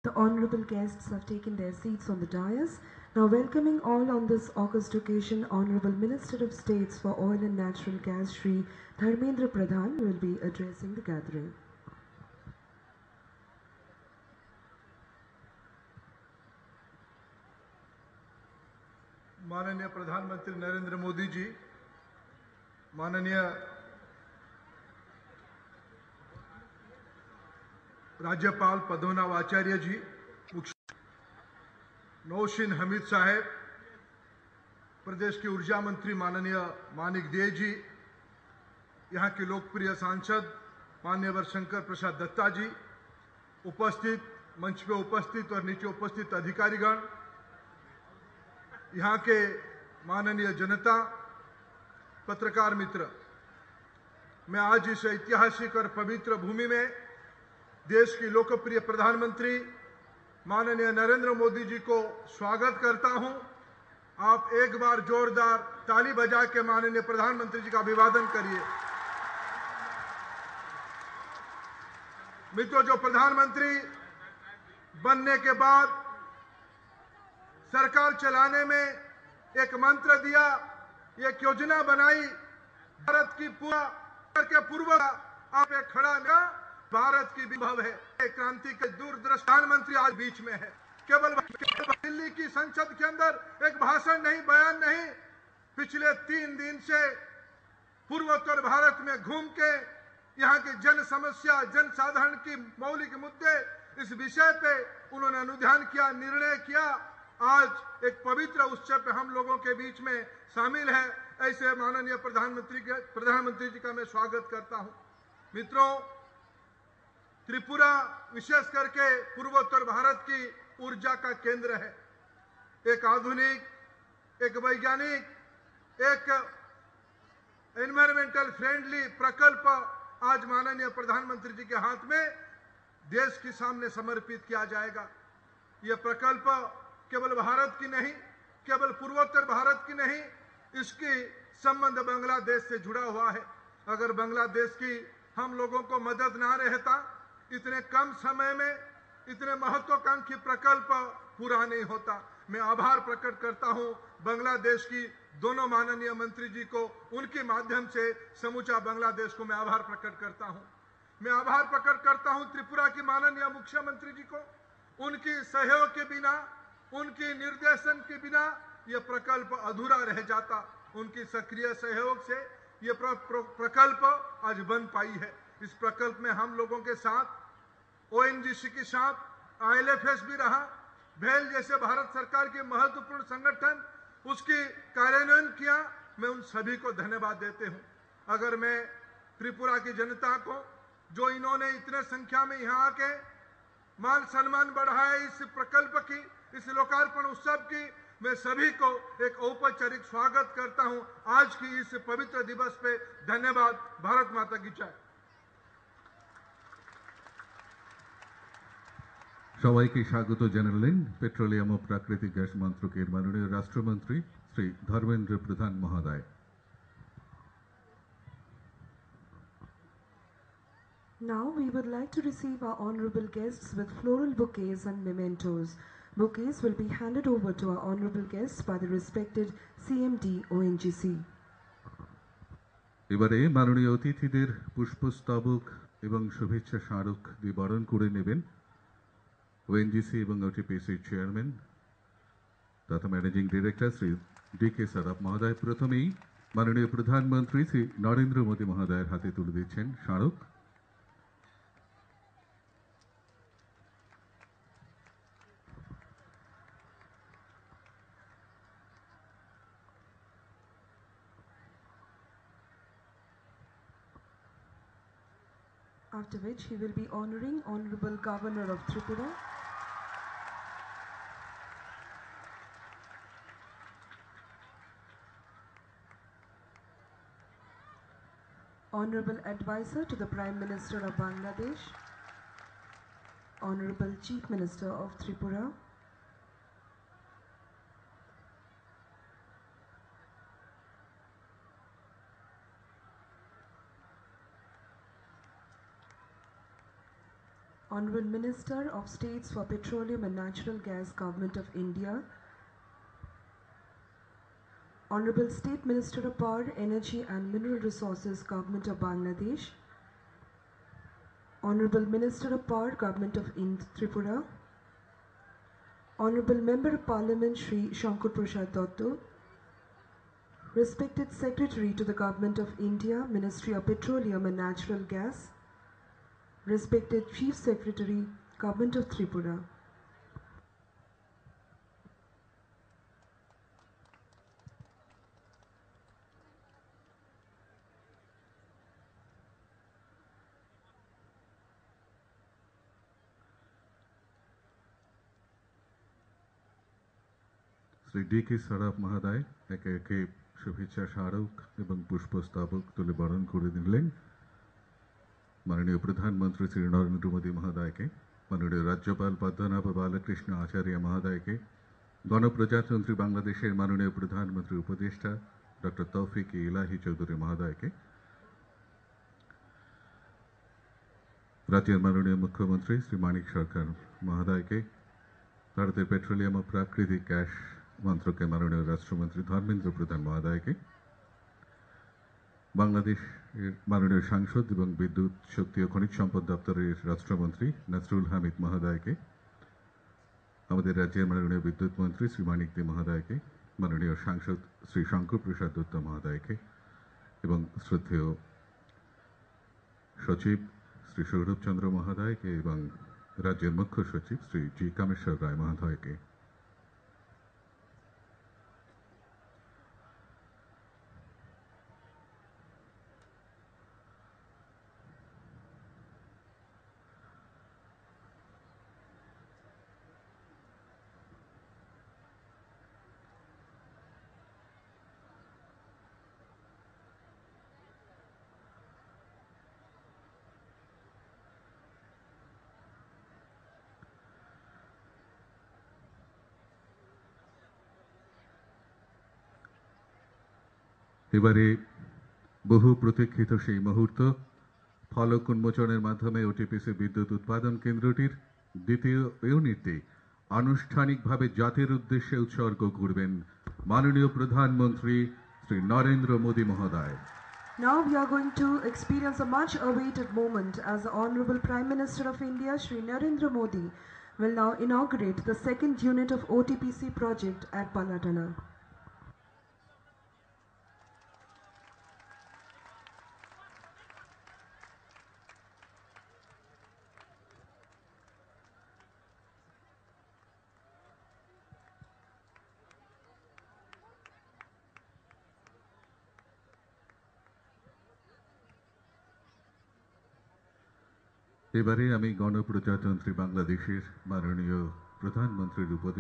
The honorable guests have taken their seats on the dais. Now welcoming all on this august occasion, Honorable Minister of States for Oil and Natural Gas, Shri Dharmendra Pradhan, will be addressing the gathering. माननीय प्रधानमंत्री नरेंद्र मोदी जी, माननीय राज्यपाल पद्मनाभ आचार्य जी, नौशीन हमीद साहब, प्रदेश के ऊर्जा मंत्री माननीय मानिक दे जी, यहाँ के लोकप्रिय सांसद माननीय शंकर प्रसाद दत्ता जी, उपस्थित मंच पे उपस्थित और नीचे उपस्थित अधिकारीगण, यहाँ के माननीय जनता, पत्रकार मित्र, मैं आज इस ऐतिहासिक और पवित्र भूमि में देश की लोकप्रिय प्रधानमंत्री माननीय नरेंद्र मोदी जी को स्वागत करता हूं। आप एक बार जोरदार ताली बजा के माननीय प्रधानमंत्री जी का अभिवादन करिए। मित्रों, जो प्रधानमंत्री बनने के बाद सरकार चलाने में एक मंत्र दिया, एक योजना बनाई, भारत की पूरा के पूर्व आप एक खड़ा ना भारत की विभव है, क्रांति के दूरदृष्टि प्रधानमंत्री आज बीच में है। केवल दिल्ली की संसद के अंदर एक भाषण नहीं, बयान नहीं, पिछले 3 दिन से पूर्वोत्तर भारत में घूम के यहाँ की जन समस्या, जन साधारण की मौलिक मुद्दे, इस विषय पे उन्होंने अनुध्यान किया, निर्णय किया। आज एक पवित्र उत्सव पे हम लोगों के बीच में शामिल है। ऐसे माननीय प्रधानमंत्री जी का मैं स्वागत करता हूं। मित्रों, त्रिपुरा विशेष करके पूर्वोत्तर भारत की ऊर्जा का केंद्र है। एक आधुनिक, एक वैज्ञानिक, एक एनवायरमेंटल फ्रेंडली प्रकल्प आज माननीय प्रधानमंत्री जी के हाथ में देश के सामने समर्पित किया जाएगा। यह प्रकल्प केवल भारत की नहीं, केवल पूर्वोत्तर भारत की नहीं, इसकी संबंध बांग्लादेश से जुड़ा हुआ है। अगर बांग्लादेश की हम लोगों को मदद ना रहता, इतने कम समय में इतने महत्वाकांक्षी प्रकल्प पूरा नहीं होता। मैं आभार प्रकट करता हूं बांग्लादेश की दोनों माननीय मंत्री जी को, उनके माध्यम से समूचा बांग्लादेश को मैं आभार प्रकट करता हूं। मैं आभार प्रकट करता हूं त्रिपुरा की माननीय मुख्यमंत्री जी को। उनकी सहयोग के बिना, उनके निर्देशन के बिना यह प्रकल्प अधूरा रह जाता। उनकी सक्रिय सहयोग से यह प्रकल्प आज बन पाई है। इस प्रकल्प में हम लोगों के साथ ओएनजीसी के साथ आईएलएफएस भी रहा, भेल जैसे भारत सरकार के महत्वपूर्ण संगठन उसकी कार्यान्वयन किया। मैं उन सभी को धन्यवाद देते हूं। अगर मैं त्रिपुरा की जनता को, जो इन्होंने इतने संख्या में यहाँ आके मान सम्मान बढ़ाया इस प्रकल्प की, इस लोकार्पण उत्सव की, मैं सभी को एक औपचारिक स्वागत करता हूं आज की इस पवित्र दिवस पे। धन्यवाद। भारत माता की जय। সবাইকে স্বাগত জানালেন পেট্রোলিয়াম ও প্রাকৃতিক গ্যাস মন্ত্রকের মাননীয় রাষ্ট্রমন্ত্রী শ্রী ধর্মেন্দ্র প্রধান মহোদয়। Now we would like to receive our honorable guests with floral bouquets and mementos. Bouquets will be handed over to our honorable guests by the respected CMD ONGC. এবারে মাননীয় অতিথিদের পুষ্পস্তবক এবং শুভেচ্ছা স্মারক দিয়ে বরণ করে নেবেন ওএনজিসি এবং ওটিপিসির চেয়ারম্যান তথা managing director Shri DK. Sadaf মহোদয়। প্রথমেই মাননীয় প্রধানমন্ত্রী শ্রী নরেন্দ্র মোদী মহোদয়ের হাতে তুলে দিচ্ছেন স্মারক। After which he will be honoring Honorable Governor of Tripura, Honorable Advisor to the Prime Minister of Bangladesh, Honorable Chief Minister of Tripura, Honorable Minister of States for Petroleum and Natural Gas, Government of India, Honorable State Minister of Power, Energy and Mineral Resources, Government of Bangladesh, Honorable Minister of Power, Government of Tripura, Honorable Member of Parliament Shri Shankur Prasad Dotto, Respected Secretary to the Government of India, Ministry of Petroleum and Natural Gas, Respected Chief Secretary, Government of Tripura. Shri DK. Saraf মহোদয় একে একে শুভেচ্ছা স্মারক এবং পুষ্পস্তবক তুলে বরণ করে দিলেন। মাননীয় প্রধানমন্ত্রী শ্রী নরেন্দ্র মোদী মহোদয়কে, মাননীয় রাজ্যপাল পদ্মনাভ বালকৃষ্ণ আচার্য মহোদয়কে, গণপ্রজাতন্ত্রী বাংলাদেশের মাননীয় প্রধানমন্ত্রী উপদেষ্টা ডক্টর তৌফিক ইলাহি চৌধুরী মহোদয়কে, রাজ্যের মাননীয় মুখ্যমন্ত্রী শ্রী মানিক সরকার মহোদয়কে, ভারতের পেট্রোলিয়াম ও প্রাকৃতিক গ্যাস মন্ত্রকের মাননীয় রাষ্ট্রমন্ত্রী ধর্মেন্দ্র প্রধান মহোদয়কে, বাংলাদেশের মাননীয় সাংসদ এবং বিদ্যুৎ শক্তি ও খনিজ সম্পদ দপ্তরের রাষ্ট্রমন্ত্রী নসরুল হামিদ মহোদয়কে, আমাদের রাজ্যের মাননীয় বিদ্যুৎ মন্ত্রী শ্রী মানিক দে মহোদয়কে, মাননীয় সাংসদ শ্রী শঙ্কর প্রসাদ দত্ত মহোদয়কে এবং শ্রদ্ধেয় সচিব শ্রী সৌরভ চন্দ্র মহোদয়কে এবং রাজ্যের মুখ্য সচিব শ্রী জি কামেশ্বর রায় মহোদয়কে। এবারে বহু প্রতীক্ষিত সেই মুহূর্ত, ফলক উন্মোচনের মাধ্যমে ওটিপিসি বিদ্যুৎ উৎপাদন কেন্দ্রটির দ্বিতীয় ইউনিটটি আনুষ্ঠানিকভাবে জাতির উদ্দেশ্যে উৎসর্গ করবেন মাননীয় প্রধানমন্ত্রী শ্রী নরেন্দ্র মোদী মহোদয়। Now we are going to experience a much awaited moment as the Honorable Prime Minister of India, Shri Narendra Modi, will now inaugurate the second unit of OTPC project at Palatana. এবারে আমি গণপ্রজাতন্ত্রী বাংলাদেশের মাননীয় প্রধানমন্ত্রীর উপদেষ্টা